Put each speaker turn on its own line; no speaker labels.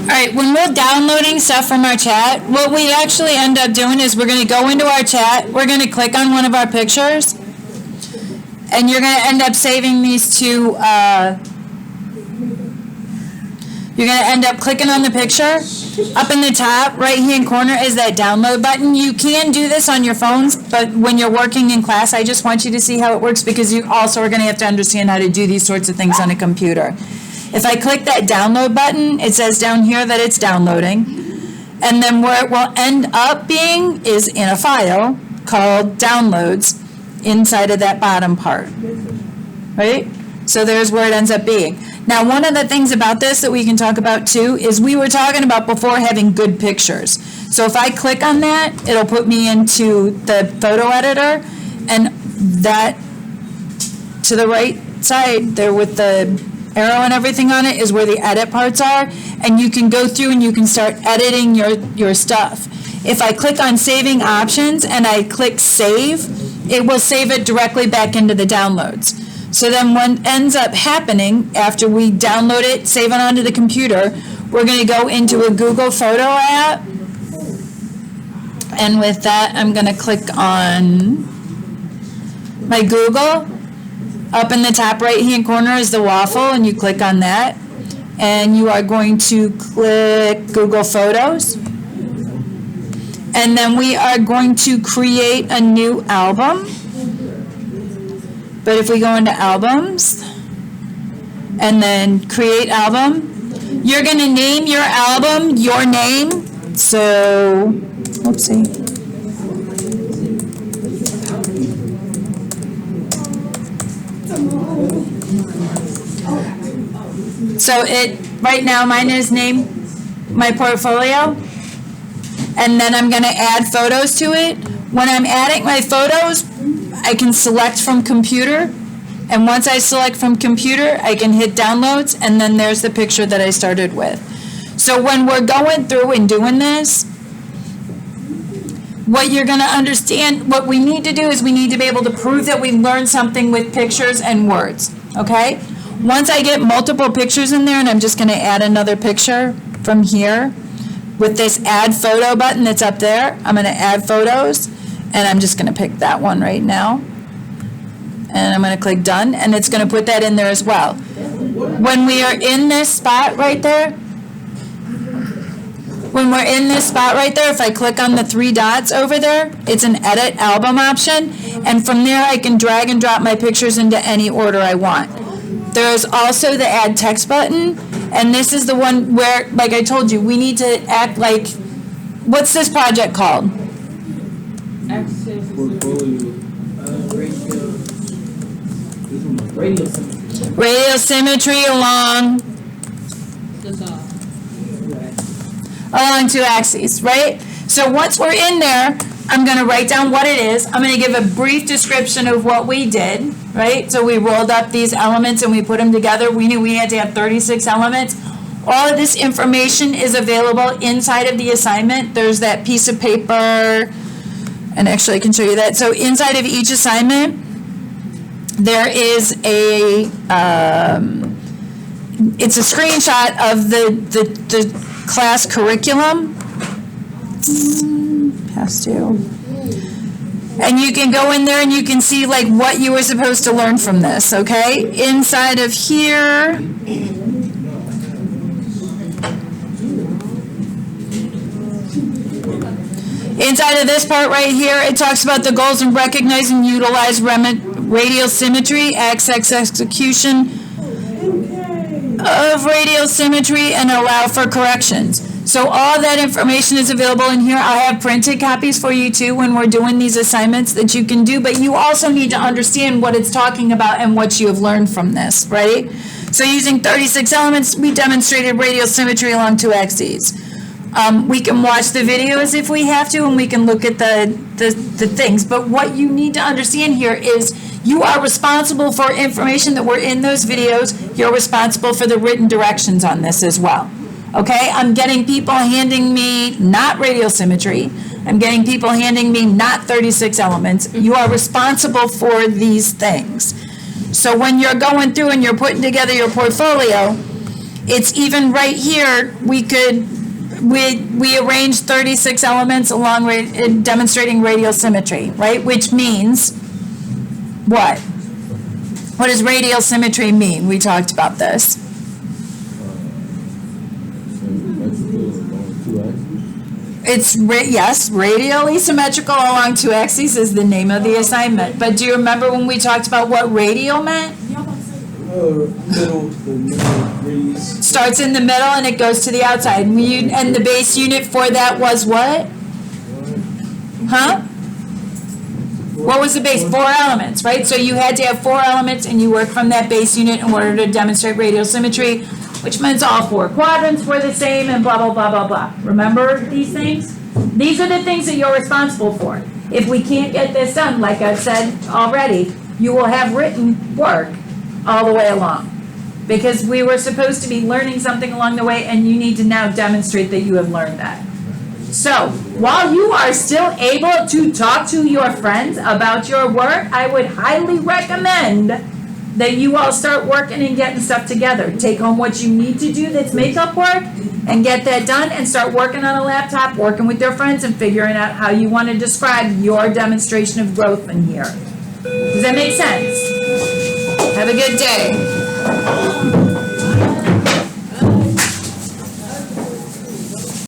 All right, when we're downloading stuff from our chat, what we actually end up doing is we're going to go into our chat, we're going to click on one of our pictures, and you're going to end up saving these to, you're going to end up clicking on the picture. Up in the top right-hand corner is that download button. You can do this on your phones, but when you're working in class, I just want you to see how it works because you also are going to have to understand how to do these sorts of things on a computer. If I click that download button, it says down here that it's downloading. And then where it will end up being is in a file called downloads inside of that bottom part. Right? So there's where it ends up being. Now, one of the things about this that we can talk about too is we were talking about before having good pictures. So if I click on that, it'll put me into the photo editor, and that to the right side there with the arrow and everything on it is where the edit parts are, and you can go through and you can start editing your stuff. If I click on saving options and I click save, it will save it directly back into the downloads. So then what ends up happening after we download it, save it onto the computer, we're going to go into a Google Photo app, and with that I'm going to click on my Google. Up in the top right hand corner is the waffle, and you click on that, and you are going to click Google Photos, and then we are going to create a new album. But if we go into albums and then create album, you're going to name your album your name. So, let's see. So right now mine is named my portfolio, and then I'm going to add photos to it. When I'm adding my photos, I can select from computer, and once I select from computer, I can hit downloads, and then there's the picture that I started with. So when we're going through and doing this, what you're going to understand, what we need to do is we need to be able to prove that we learned something with pictures and words, okay? Once I get multiple pictures in there, and I'm just going to add another picture from here with this add photo button that's up there, I'm going to add photos, and I'm just going to pick that one right now. And I'm going to click done, and it's going to put that in there as well. When we are in this spot right there, if I click on the three dots over there, it's an edit album option, and from there I can drag and drop my pictures into any order I want. There's also the add text button, and this is the one where, like I told you, we need to act like, what's this project called? Radio symmetry along two axes, right? So once we're in there, I'm going to write down what it is. I'm going to give a brief description of what we did, right? So we rolled up these elements and we put them together. We knew we had to have 36 elements. All of this information is available inside of the assignment. There's that piece of paper, and actually I can show you that. So inside of each assignment, there is it's a screenshot of the class curriculum. Has to. And you can go in there and you can see like what you were supposed to learn from this, okay? Inside of here, inside of this part right here, it talks about the goals and recognize and utilize radial symmetry, access execution of radial symmetry, and allow for corrections. So all that information is available in here. I have printed copies for you too when we're doing these assignments that you can do, but you also need to understand what it's talking about and what you have learned from this, right? So using 36 elements, we demonstrated radial symmetry along two axes. We can watch the videos if we have to, and we can look at the things, but what you need to understand here is you are responsible for information that were in those videos. You're responsible for the written directions on this as well. Okay, I'm getting people handing me not radial symmetry. I'm getting people handing me not 36 elements. You are responsible for these things. So when you're going through and you're putting together your portfolio, it's even right here, we arranged 36 elements along demonstrating radial symmetry, right? Which means what? What does radial symmetry mean? We talked about this. It's, yes, radially symmetrical along two axes is the name of the assignment. But do you remember when we talked about what radial meant?
Middle radius.
Starts in the middle and it goes to the outside. And the base unit for that was what? Huh? What was the base? 4 elements, right? So you had to have 4 elements and you worked from that base unit in order to demonstrate radial symmetry, which means all 4 quadrants were the same and blah, blah, blah, blah, blah. Remember these things? These are the things that you're responsible for. If we can't get this done, like I've said already, you will have written work all the way along. Because we were supposed to be learning something along the way and you need to now demonstrate that you have learned that. So, while you are still able to talk to your friends about your work, I would highly recommend that you all start working and getting stuff together. Take home what you need to do that's makeup work and get that done and start working on a laptop, working with your friends and figuring out how you want to describe your demonstration of growth in here. Does that make sense? Have a good day.